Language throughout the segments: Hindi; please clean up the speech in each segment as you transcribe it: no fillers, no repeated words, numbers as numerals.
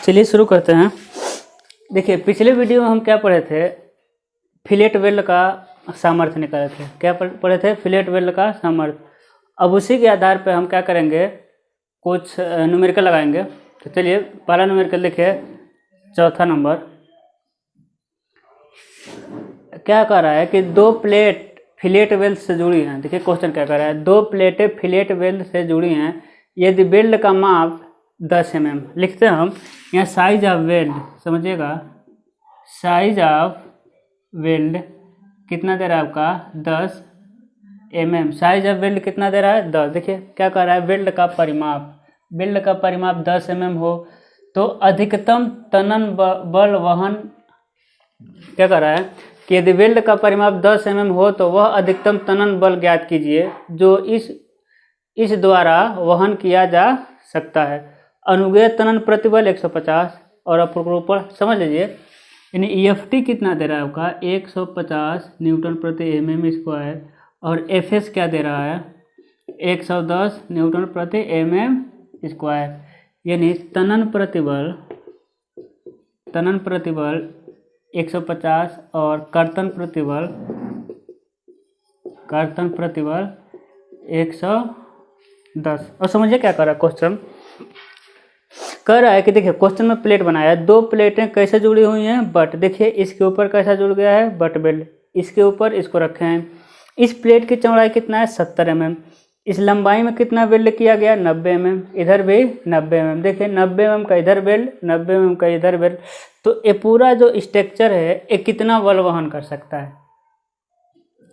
चलिए शुरू करते हैं। देखिए पिछले वीडियो में हम क्या पढ़े थे, फिलेट वेल्ड का सामर्थ्य निकाले थे। क्या पढ़े थे? फिलेट वेल्ड का सामर्थ्य। अब उसी के आधार पर हम क्या करेंगे, कुछ न्यूमेरिकल लगाएंगे। तो चलिए पहला न्यूमेरिकल देखिए, चौथा नंबर। क्या कह रहा है कि दो प्लेट फिलेट वेल्ड से जुड़ी हैं। देखिए क्वेश्चन क्या कर रहा है, दो प्लेटें फिलेट वेल्ड से जुड़ी हैं यदि वेल्ड का माप 10 mm। लिखते हैं हम यहाँ साइज ऑफ वेल्ड, समझिएगा साइज ऑफ वेल्ड कितना दे रहा है आपका 10 mm। साइज ऑफ वेल्ड कितना दे रहा है 10। देखिए क्या कह रहा है, वेल्ड का परिमाप 10 mm हो तो अधिकतम तनन बल वहन, क्या कर रहा है कि यदि वेल्ड का परिमाप 10 mm हो तो वह अधिकतम तनन बल ज्ञात कीजिए जो इस द्वारा वहन किया जा सकता है। अनुगेय तनन प्रतिबल 150 और अपरूपण समझ लीजिए, यानी EFT कितना दे रहा है आपका 150 न्यूटन प्रति mm स्क्वायर, और FS क्या दे रहा है 110 न्यूटन प्रति mm स्क्वायर। यानी तनन प्रतिबल 150 और कर्तन प्रतिबल 110। और समझिए क्या कर रहा है क्वेश्चन, कह रहा है कि देखिए क्वेश्चन में प्लेट बनाया है, दो प्लेटें कैसे जुड़ी हुई हैं बट। देखिए इसके ऊपर कैसा जुड़ गया है बट वेल्ड, इसके ऊपर इसको रखे हैं। इस प्लेट की चौड़ाई कितना है 70 mm। इस लंबाई में कितना वेल्ड किया गया 90 mm। इधर भी 90 mm। देखिए 90 mm का इधर वेल्ड, 90 mm का इधर वेल्ड। तो ये पूरा जो स्ट्रक्चर है ये कितना बल वहन कर सकता है,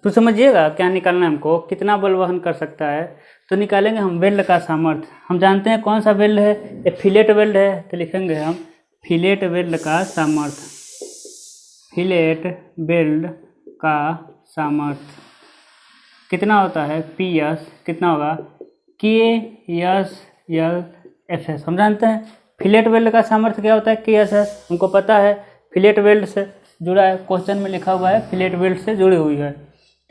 तो समझिएगा क्या निकालना है हमको, कितना बल वहन कर सकता है। तो निकालेंगे हम वेल्ड का सामर्थ्य। हम जानते हैं कौन सा वेल्ड है, ये फिलेट वेल्ड है। तो लिखेंगे हम फिलेट वेल्ड का सामर्थ्य। फिलेट वेल्ड का सामर्थ्य कितना होता है PS, कितना होगा KSLFS। हम जानते हैं फिलेट वेल्ड का सामर्थ्य क्या होता है KSS, हमको पता है फिलेट वेल्ड से जुड़ा है, क्वेश्चन में लिखा हुआ है फिलेट वेल्ड से जुड़ी हुई है।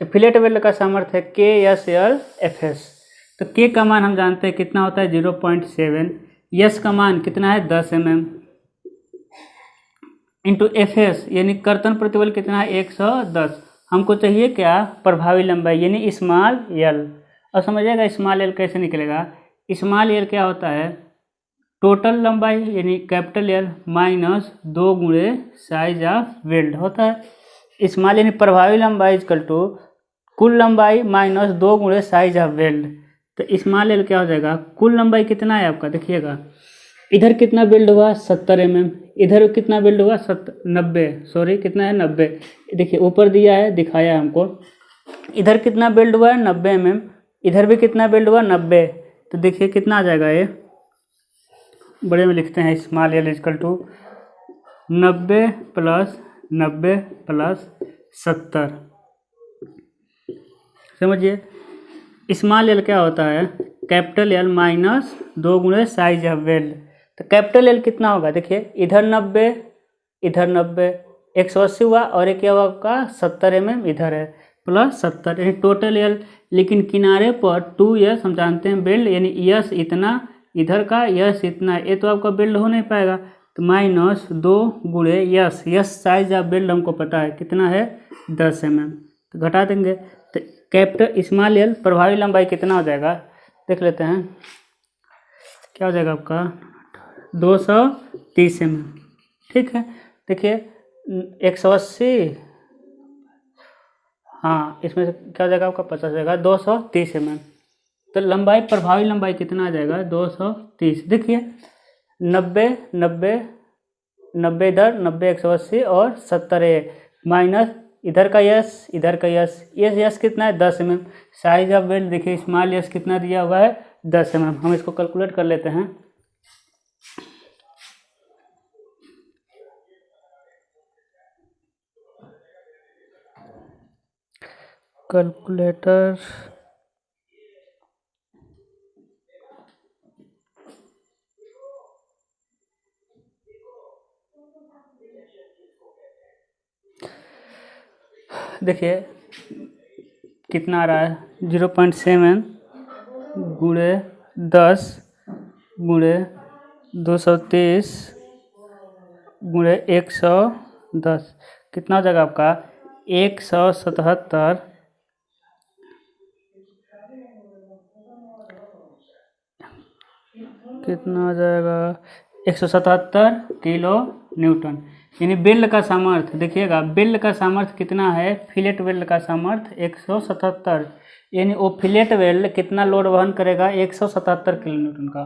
तो फिलेट वेल्ड का सामर्थ्य है KSLFS। तो K का मान हम जानते हैं कितना होता है 0.7, S का मान कितना है 10 mm इंटू FS यानी कर्तन प्रतिबल कितना है 110। हमको चाहिए क्या प्रभावी लंबाई यानी स्मॉल l। और समझिएगा स्मॉल l कैसे निकलेगा, स्मॉल l क्या होता है टोटल लंबाई यानी कैपिटल L माइनस 2 गुणे साइज ऑफ वेल्ड होता है। स्मॉल यानी प्रभावी लंबाई इक्वल टू कुल लंबाई माइनस 2 गुणे साइज ऑफ वेल्ड। तो स्मॉल l क्या हो जाएगा, कुल लंबाई कितना है आपका, देखिएगा इधर कितना बिल्ड हुआ 70 mm, इधर कितना बिल्ड हुआ 90, सॉरी कितना है 90। देखिए ऊपर दिया है दिखाया है हमको, इधर कितना बिल्ड हुआ है 90 mm, इधर भी कितना बिल्ड हुआ 90। तो देखिए कितना आ जाएगा, ये बड़े में लिखते हैं small l equal to 90 plus 70। समझिए स्मॉल l क्या होता है कैपिटल L माइनस 2 गुणे साइज ऑफ वेल्ड। तो कैपिटल L कितना होगा, देखिए इधर 90 इधर 90 180 हुआ, और एक क्या होगा 70 mm इधर है प्लस 70 यानी टोटल L। लेकिन किनारे पर 2S हम जानते हैं बेल्ड यानी S इतना, इधर का S इतना, ये तो आपका बेल्ड हो नहीं पाएगा। तो माइनस 2 गुणे S साइज ऑफ बेल्ड हमको पता है कितना है 10 mm। तो घटा देंगे तो कैपिटल स्मॉल l प्रभावी लंबाई कितना हो जाएगा, देख लेते हैं क्या हो जाएगा आपका 230 mm। ठीक है देखिए 180, हाँ इसमें से क्या हो जाएगा आपका 50 हो जाएगा 230 mm। तो लंबाई प्रभावी लंबाई कितना आ जाएगा 230। देखिए 90 इधर 90 180 और 70 माइनस इधर का यस कितना है 10 mm। साइज ऑफ वेल्ड देखिए स्मॉल यस कितना दिया हुआ है 10 mm। हम इसको कैलकुलेट कर लेते हैं। कैलकुलेटर देखिए कितना आ रहा है 0.7 गुणे 10 गुणे 230 गुणे 110 कितना हो जाएगा आपका 177 कितना हो जाएगा 177 किलो न्यूटन। यानी बेल्ट का सामर्थ्य देखिएगा, बेल्ट का सामर्थ्य कितना है, फिलेट वेल्ड का सामर्थ्य 177, यानी वो फिलेट वेल्ड कितना लोड वहन करेगा 177 किलो न्यूटन का।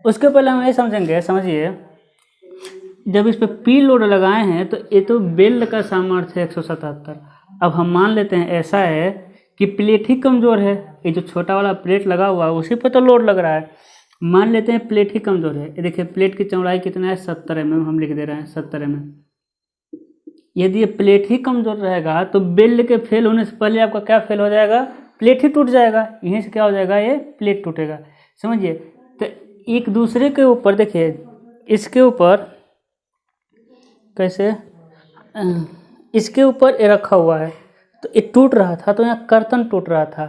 उसके पहले हम ये समझेंगे, समझिए जब इस पे पी लोड लगाए हैं तो ये तो बेल्ट का सामर्थ्य है 177। अब हम मान लेते हैं ऐसा है कि प्लेट ही कमज़ोर है, ये जो छोटा वाला प्लेट लगा हुआ है उसी पे तो लोड लग रहा है। मान लेते हैं प्लेट ही कमज़ोर है, ये देखिए प्लेट की चौड़ाई कितना है 70 mm, हम लिख दे रहे हैं 70 mm। यदि ये प्लेट ही कमज़ोर रहेगा तो बेल्ट के फेल होने से पहले आपका क्या फेल हो जाएगा, प्लेट ही टूट जाएगा, यहीं से क्या हो जाएगा ये प्लेट टूटेगा। समझिए, तो एक दूसरे के ऊपर देखिए, इसके ऊपर कैसे, इसके ऊपर ये रखा हुआ है तो ये टूट रहा था, तो यहाँ कर्तन टूट रहा था,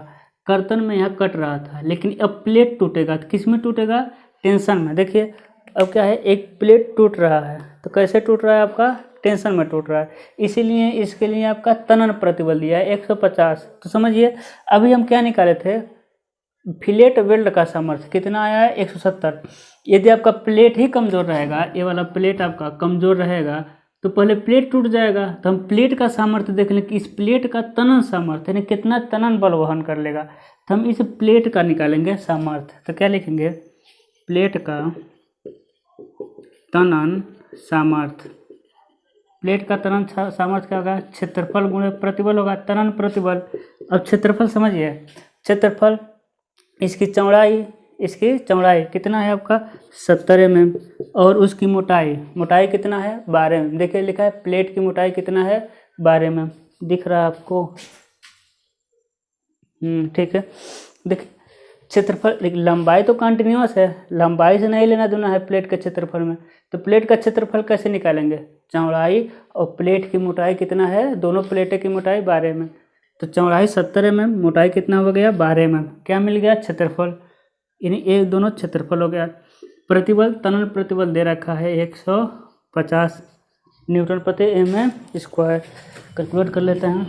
कर्तन में यहाँ कट रहा था, लेकिन अब प्लेट टूटेगा तो किस में टूटेगा, टेंशन में। देखिए अब क्या है, एक प्लेट टूट रहा है तो कैसे टूट रहा है आपका, टेंशन में टूट रहा है, इसीलिए इसके लिए आपका तनन प्रतिबल दिया है 150। तो समझिए अभी हम क्या निकाले थे, फिलेट वेल्ड का सामर्थ्य कितना आया है 170। यदि आपका प्लेट ही कमज़ोर रहेगा, ये वाला प्लेट आपका कमज़ोर रहेगा तो पहले प्लेट टूट जाएगा, तो हम प्लेट का सामर्थ्य देख लें कि इस प्लेट का तनन सामर्थ्य यानी कितना तनन बल वहन कर लेगा, तो हम इस प्लेट का निकालेंगे सामर्थ्य। तो क्या लिखेंगे, प्लेट का तनन सामर्थ्य, प्लेट का तनन सामर्थ्य क्या होगा, क्षेत्रफल गुणे प्रतिबल होगा, तनन प्रतिबल। अब क्षेत्रफल समझिए, क्षेत्रफल इसकी चौड़ाई कितना है आपका 70 mm, और उसकी मोटाई कितना है 12 mm। देखिए लिखा है प्लेट की मोटाई कितना है 12 mm, दिख रहा है आपको, ठीक है। देखिए क्षेत्रफल, लंबाई तो कंटिन्यूअस है, लंबाई से नहीं लेना देना है प्लेट के क्षेत्रफल में, तो प्लेट का क्षेत्रफल कैसे निकालेंगे, चौड़ाई और प्लेट की मोटाई कितना है, दोनों प्लेटें की मोटाई 12 mm, तो चौड़ाई 70 mm, मोटाई कितना हो गया 12 mm, क्या मिल गया क्षेत्रफल, यानी एक दोनों क्षेत्रफल हो गया। प्रतिबल, तनन प्रतिबल दे रखा है 150 न्यूटन प्रति mm स्क्वायर। कैलकुलेट कर लेते हैं,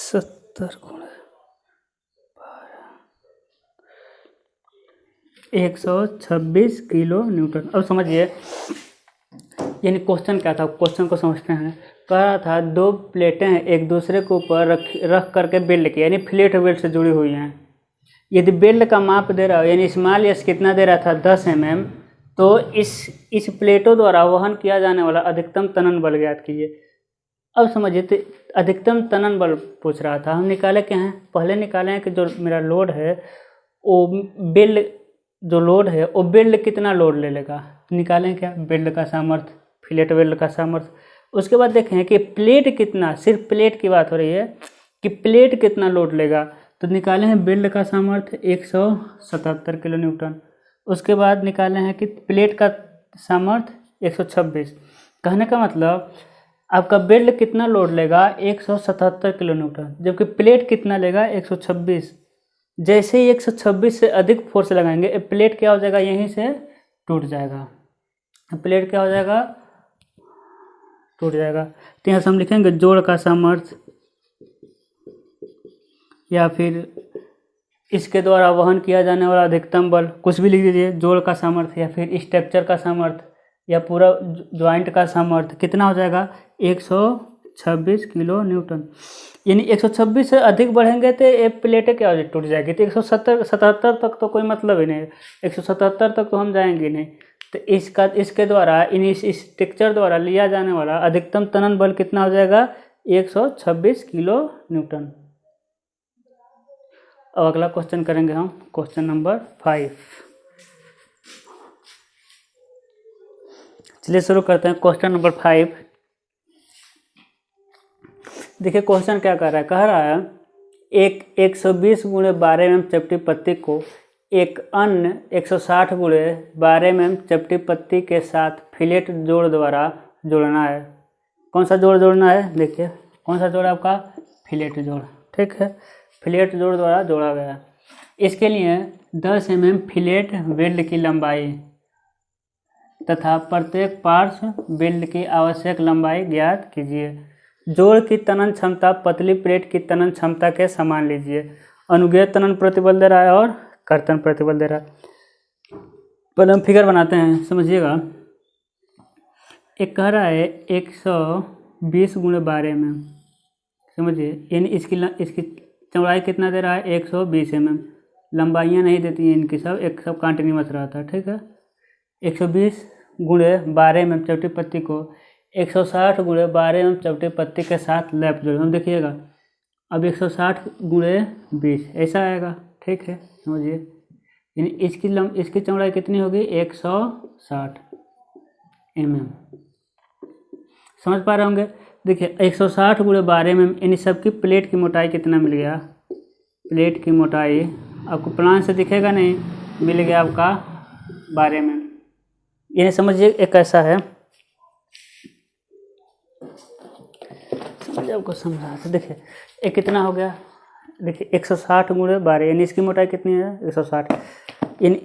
सत्तर 126 किलो न्यूटन। अब समझिए यानी क्वेश्चन क्या था, क्वेश्चन को समझते हैं। कह रहा था दो प्लेटें एक दूसरे के ऊपर रख करके बेल्ट की यानी फ्लेट वेल्ड से जुड़ी हुई हैं। यदि बेल्ट का माप दे रहा हो यानी स्मॉल एस कितना दे रहा था 10 mm, तो इस प्लेटों द्वारा वहन किया जाने वाला अधिकतम तनन बल ज्ञात कीजिए। अब समझिए, तो अधिकतम तनन बल पूछ रहा था, हम निकाले क्या हैं, पहले निकाले हैं कि जो मेरा लोड है वो बेल्ट, जो लोड है वो बेल्ट कितना लोड ले लेगा, निकालें क्या, बेल्ट का सामर्थ्य, फिलेट वेल्ड का सामर्थ्य। उसके बाद देखें कि प्लेट कितना, सिर्फ प्लेट की बात हो रही है कि प्लेट कितना लोड लेगा, तो निकाले हैं बेल्ट का सामर्थ्य 177 किलो न्यूटन। उसके बाद निकाले हैं कि प्लेट का सामर्थ्य 126। कहने का मतलब आपका बेल्ट कितना लोड लेगा 177 किलो न्यूटन, जबकि प्लेट कितना लेगा 126। जैसे ही 126 से अधिक फोर्स लगाएंगे प्लेट क्या हो जाएगा, यहीं से टूट जाएगा, प्लेट क्या हो जाएगा, टूट जाएगा। तो यहाँ से हम लिखेंगे जोड़ का सामर्थ्य, या फिर इसके द्वारा वहन किया जाने वाला अधिकतम बल, कुछ भी लिख दीजिए, जोड़ का सामर्थ्य या फिर स्ट्रक्चर का सामर्थ्य या पूरा ज्वाइंट का सामर्थ्य कितना हो जाएगा 126 किलो न्यूटन। यानी 126 से अधिक बढ़ेंगे तो ये प्लेटें क्या हो जाए, टूट जाएगी। तो 177 तक तो कोई मतलब ही नहीं, 177 तक तो हम जाएंगे नहीं। तो इसके द्वारा इस स्ट्रक्चर द्वारा लिया जाने वाला अधिकतम तनन बल कितना हो जाएगा 126 किलो न्यूटन। अब अगला क्वेश्चन करेंगे हम, क्वेश्चन नंबर 5। चलिए शुरू करते हैं क्वेश्चन नंबर 5। देखिए क्वेश्चन क्या कर रहा है, कह रहा है एक 120 गुणे 12 mm चपटी पत्ती को एक अन्य 160 गुणे 12 mm चपटी पत्ती के साथ फिलेट जोड़ द्वारा जोड़ना है। कौन सा जोड़ जोड़ना है, देखिए कौन सा जोड़ आपका, फिलेट जोड़, ठीक है, फिलेट जोड़ द्वारा जोड़ा गया है। इसके लिए 10 mm फिलेट वेल्ड की लंबाई तथा प्रत्येक पार्श्व वेल्ड की आवश्यक लंबाई ज्ञात कीजिए। जोड़ की तनन क्षमता पतली प्लेट की तनन क्षमता के समान लीजिए। अनुज्ञेय तनन प्रतिबल दे रहा है और कर्तन प्रतिबल दे रहा है। पहले हम फिगर बनाते हैं, समझिएगा। एक कह रहा है 120 × 12 mm, समझिए, यानी इसकी चौड़ाई कितना दे रहा है, 120 mm। लंबाइयाँ नहीं देती हैं इनकी, सब कंटिन्यूअस रहता है, ठीक है। 120 × 12 mm चपटी पत्ती को 160 × 12 mm चपटी पत्ती के साथ लैप जोड़, हम देखिएगा अब 160 × 20 ऐसा आएगा, ठीक है, समझिए। यानी इसकी चौड़ाई कितनी होगी, 160 mm। समझ पा रहे होंगे। देखिए 160 × 12 mm, यानी सबकी प्लेट की मोटाई कितना मिल गया, प्लेट की मोटाई आपको प्लान से दिखेगा नहीं, मिल गया आपका 12 mm। यानी समझिए एक ऐसा है, समझिए आपको समझा तो देखिए एक कितना हो गया, देखिए 160 × 12, यानी इसकी मोटाई कितनी है, 160, यानी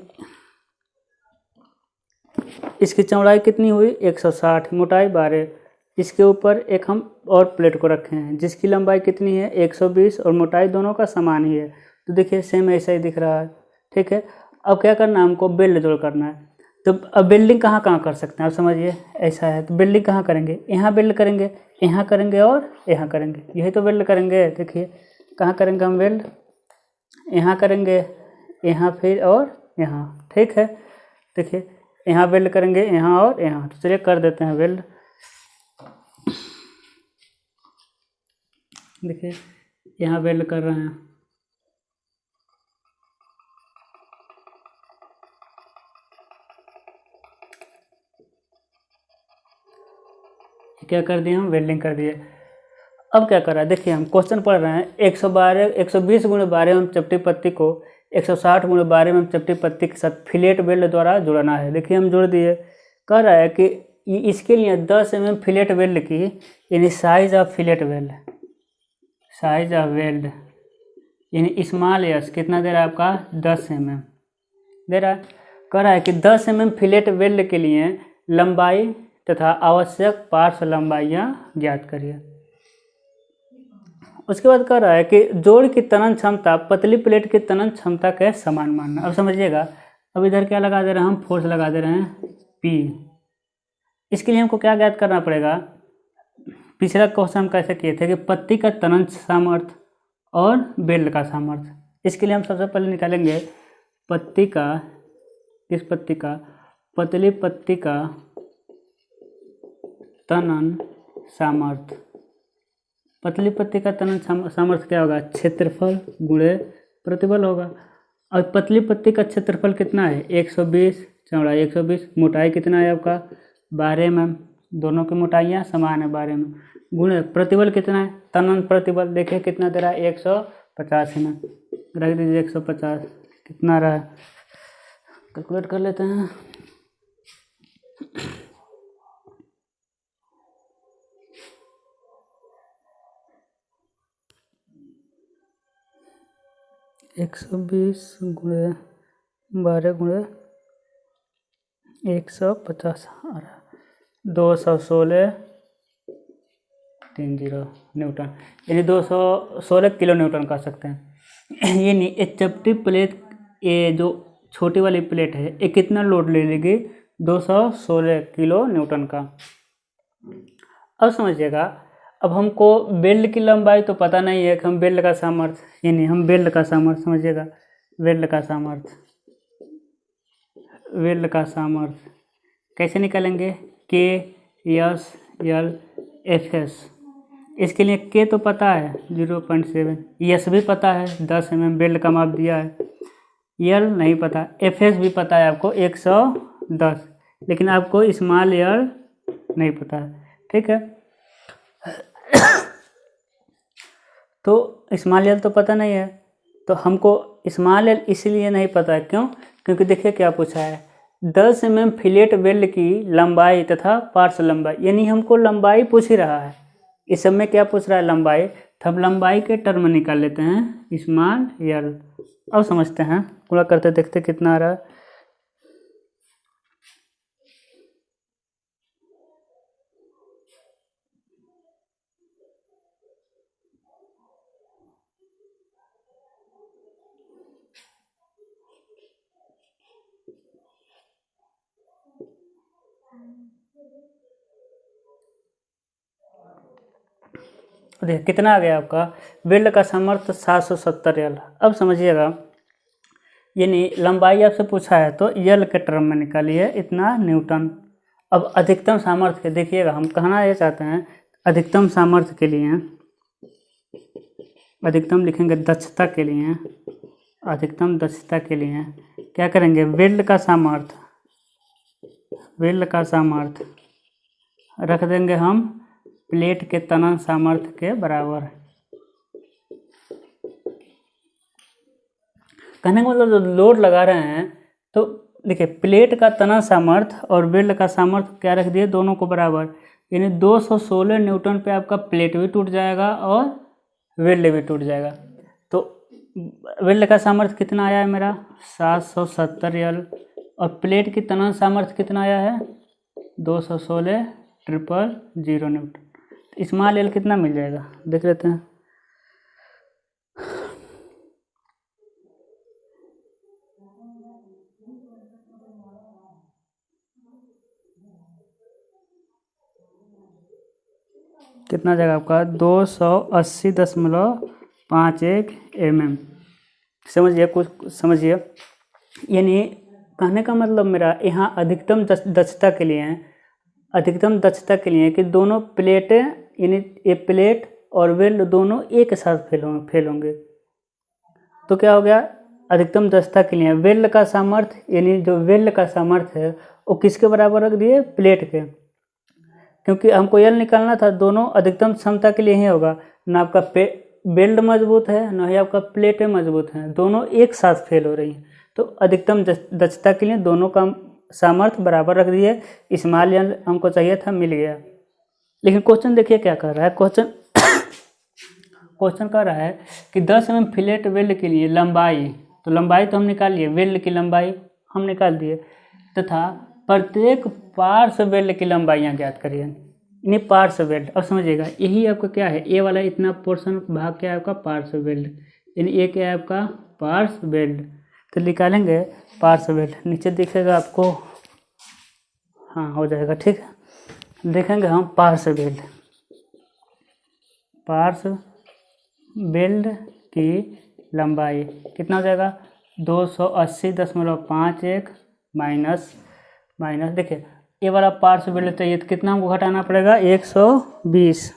इसकी चौड़ाई कितनी हुई, 160, मोटाई 12। इसके ऊपर एक हम और प्लेट को रखे हैं जिसकी लंबाई कितनी है, 120, और मोटाई दोनों का समान ही है, तो देखिए सेम ऐसा ही दिख रहा है, ठीक है। अब क्या करना है, हमको वेल्ड जोड़ करना है। तो अब बिल्डिंग कहाँ कहाँ कर सकते हैं, आप समझिए, ऐसा है तो बिल्डिंग कहाँ करेंगे, यहाँ बिल्ड करेंगे, यहाँ करेंगे और यहाँ करेंगे, यही तो वेल्ड करेंगे। देखिए कहाँ करेंगे हम वेल्ड, यहाँ करेंगे, यहाँ फिर और यहाँ, ठीक है। देखिए यहाँ वेल्ड करेंगे, यहाँ और यहाँ, तो चलिए कर देते हैं वेल्ड। देखिए यहाँ वेल्ड कर रहे हैं, क्या कर दिए हम, वेल्डिंग कर दिए। अब क्या कर रहा है, देखिए हम क्वेश्चन पढ़ रहे हैं, 120 × 12 mm चपटी पत्ती को 160 × 12 mm चपटी पत्ती के साथ फिलेट वेल्ड द्वारा जोड़ना है। देखिए हम जोड़ दिए। कह रहा है कि इसके लिए 10 mm फिलेट वेल्ड की, यानी size of fillet weld, size of weld यानी स्मॉल एस कितना दे रहा है आपका, 10 mm दे रहा है। कह रहा है कि 10 mm फिलेट वेल्ड के लिए लंबाई तथा आवश्यक पार्श्व लंबाइयाँ ज्ञात करिए। उसके बाद कह रहा है कि जोड़ की तनन क्षमता पतली प्लेट की तनन क्षमता के समान मानना। अब समझिएगा, अब इधर क्या लगा दे रहे हैं हम, फोर्स लगा दे रहे हैं P। इसके लिए हमको क्या ज्ञात करना पड़ेगा, पिछला क्वेश्चन हम कैसे किए थे कि पत्ती का तनन सामर्थ्य और बेल्ट का सामर्थ्य। इसके लिए हम सबसे पहले निकालेंगे पत्ती का, इस पत्ती का, पतली पत्ती का तनन सामर्थ्य। पतली पत्ती का तनन सामर्थ्य क्या होगा, क्षेत्रफल गुणे प्रतिबल होगा। और पतली पत्ती का क्षेत्रफल कितना है, 120, चौड़ाई 120, मोटाई कितना है आपका 12 mm, दोनों की मोटाइयाँ समान है 12 mm, गुणे प्रतिबल कितना है, तनन प्रतिबल देखिए कितना दे रहा है, 150 mm, रख दीजिए 150, कितना रहा है, कैलकुलेट कर लेते हैं। एक 120 × 12 × 150 आ रहा, 216 न्यूटन, यानी 216 किलो न्यूटन कर सकते हैं। यानी एक चपटी प्लेट, ये जो छोटी वाली प्लेट है, ये कितना लोड ले लेगी, 216 किलो न्यूटन का। अब समझिएगा, अब हमको बेल्ट की लंबाई तो पता नहीं है कि हम बेल्ट का सामर्थ्य, यानी हम बेल्ट का सामर्थ्य, समझिएगा वेल्ड का सामर्थ्य, वेल्ड का सामर्थ्य कैसे निकालेंगे, KSL/FS। इसके लिए K तो पता है 0.7, S भी पता है 10 mm बेल्ट का माप दिया है, L नहीं पता, FS भी पता है आपको 110, लेकिन आपको स्मॉल L नहीं पता है, ठीक है। तो स्मॉल L तो पता नहीं है, तो हमको स्मॉल L इसलिए नहीं पता है, क्यों, क्योंकि देखिए क्या पूछा है, 10 mm फिलेट वेल्ड की लंबाई तथा पार्श्व लंबाई, यानी हमको लंबाई पूछ ही रहा है। इस सब में क्या पूछ रहा है? लंबाई। तो हम लंबाई के टर्म निकाल लेते हैं, स्मॉल यल। अब समझते हैं, पूरा करते देखते कितना आ रहा है। देखिए कितना आ गया आपका, वेल्ड का सामर्थ्य 770 यल। अब समझिएगा, यानी लंबाई आपसे पूछा है तो यल के टर्म में निकालिए, इतना न्यूटन। अब अधिकतम सामर्थ्य देखिएगा, हम कहना ये चाहते हैं अधिकतम सामर्थ्य के लिए, अधिकतम लिखेंगे दक्षता के लिए, अधिकतम दक्षता के लिए क्या करेंगे? वेल्ड का सामर्थ्य, वेल्ड का सामर्थ्य रख देंगे हम प्लेट के तनन सामर्थ्य के बराबर। कहने का मतलब जो लोड लगा रहे हैं, तो देखिए प्लेट का तनन सामर्थ्य और वेल्ड का सामर्थ्य क्या रख दिए? दोनों को बराबर, यानी 216 न्यूटन पे आपका प्लेट भी टूट जाएगा और वेल्ड भी टूट जाएगा। तो वेल्ड का सामर्थ्य कितना आया है मेरा? 770 यल। और प्लेट की तनन सामर्थ्य कितना आया है? 216 ट्रिपल 0 न्यूटन। स्मॉल यल कितना मिल जाएगा देख लेते हैं। कितना जाएगा आपका? 280.51 mm। समझिए, कुछ समझिए, यानी कहने का मतलब मेरा यहाँ अधिकतम दक्षता के लिए है, अधिकतम दक्षता के लिए कि दोनों प्लेटें, यानी ये प्लेट और वेल्ड दोनों एक साथ फेल होंगे। तो क्या हो गया? अधिकतम दक्षता के लिए वेल्ड का सामर्थ्य, यानी जो वेल्ड का सामर्थ्य है वो किसके बराबर रख दिए? प्लेट के। क्योंकि हमको यल निकालना था, दोनों अधिकतम क्षमता के लिए ही होगा, ना आपका वेल्ड मजबूत है ना ही आपका प्लेटें मजबूत हैं, दोनों एक साथ फेल हो रही हैं। तो अधिकतम दक्षता के लिए दोनों का सामर्थ्य बराबर रख दिए। स्मॉल यल हमको चाहिए था, मिल गया। लेकिन क्वेश्चन देखिए क्या कर रहा है, क्वेश्चन कह रहा है कि 10 mm फिलेट वेल्ड के लिए लंबाई, तो लंबाई तो हम निकाल लिए, वेल्ड की लंबाई हम निकाल दिए, तथा प्रत्येक पार्श्व वेल्ड की लंबाइयाँ ज्ञात करिए। यानी पार्श्व वेल्ड, अब समझिएगा, यही आपका क्या है? ए वाला इतना पोर्शन भाग क्या है आपका? पार्श्व वेल्ड। यानी ए क्या है आपका? पार्श्व वेल्ड। तो निकालेंगे पार्श्व वेल्ड, नीचे दिखेगा आपको, हाँ हो जाएगा, ठीक है। देखेंगे हम पार्श्व वेल्ड, पार्श्व वेल्ड की लंबाई कितना हो जाएगा? 280.51 माइनस, देखिए ये वाला पार्श्व वेल्ड चाहिए तो कितना हमको घटाना पड़ेगा? 120।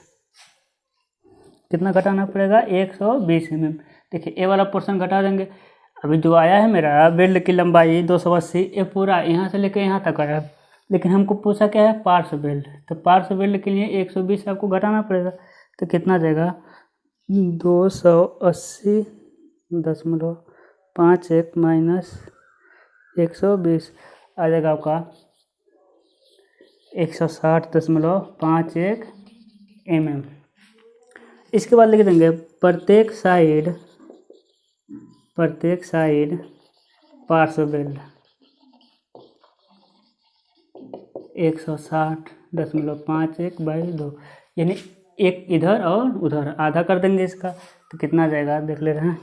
कितना घटाना पड़ेगा? 120 mm। देखिए ये वाला पोर्शन घटा देंगे। अभी जो आया है मेरा वेल्ड की लंबाई 280, ये पूरा यहाँ से लेकर यहाँ तक आया, लेकिन हमको पूछा क्या है? पार्श्व वेल्ड। तो पार्श्व वेल्ड के लिए 120 आपको घटाना पड़ेगा। तो कितना जाएगा? 280.51 माइनस 120 आ जाएगा आपका 160.51 mm। इसके बाद लिख देंगे प्रत्येक साइड पार्श्व वेल्ड 160.51/2, यानी एक इधर और उधर आधा कर देंगे इसका। तो कितना जाएगा देख ले रहे हैं,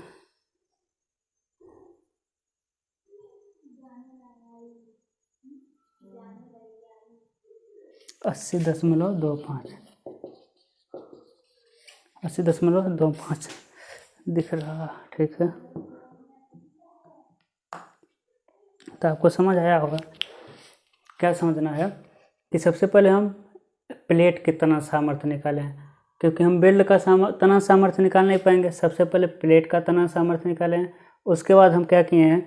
80.25 दिख रहा, ठीक है। तो आपको समझ आया होगा। क्या समझना है कि सबसे पहले हम प्लेट के तनन सामर्थ्य निकालें, क्योंकि हम वेल्ड का तनन सामर्थ्य निकाल नहीं पाएंगे। सबसे पहले प्लेट का तनन सामर्थ्य निकालें, उसके बाद हम क्या किए हैं,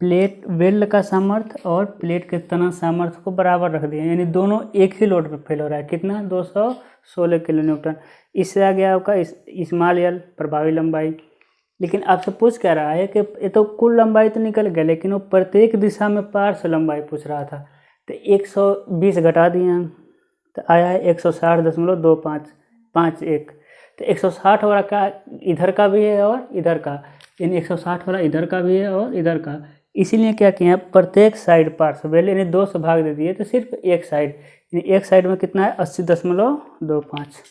प्लेट वेल्ड का सामर्थ्य और प्लेट के तनन सामर्थ्य को बराबर रख दिए, यानी दोनों एक ही लोड पर फेल हो रहा है। कितना? 216 किलो न्यूटन। इससे आ गया आपका स्मॉल यल, प्रभावी लंबाई। लेकिन आपसे पूछ क्या रहा है कि ये तो कुल लंबाई तो निकल गया, लेकिन वो प्रत्येक दिशा में पार्श्व लंबाई पूछ रहा था। तो 120 घटा दिए हम, तो आया है 160.2551। तो 160 वाला का इधर का भी है और इधर का, यानी 160 वाला इधर का भी है और इधर का। इसीलिए क्या किया, प्रत्येक साइड पार्श्व यानी 2 से भाग दे दिए, तो सिर्फ एक साइड, यानी एक साइड में कितना है 80.25।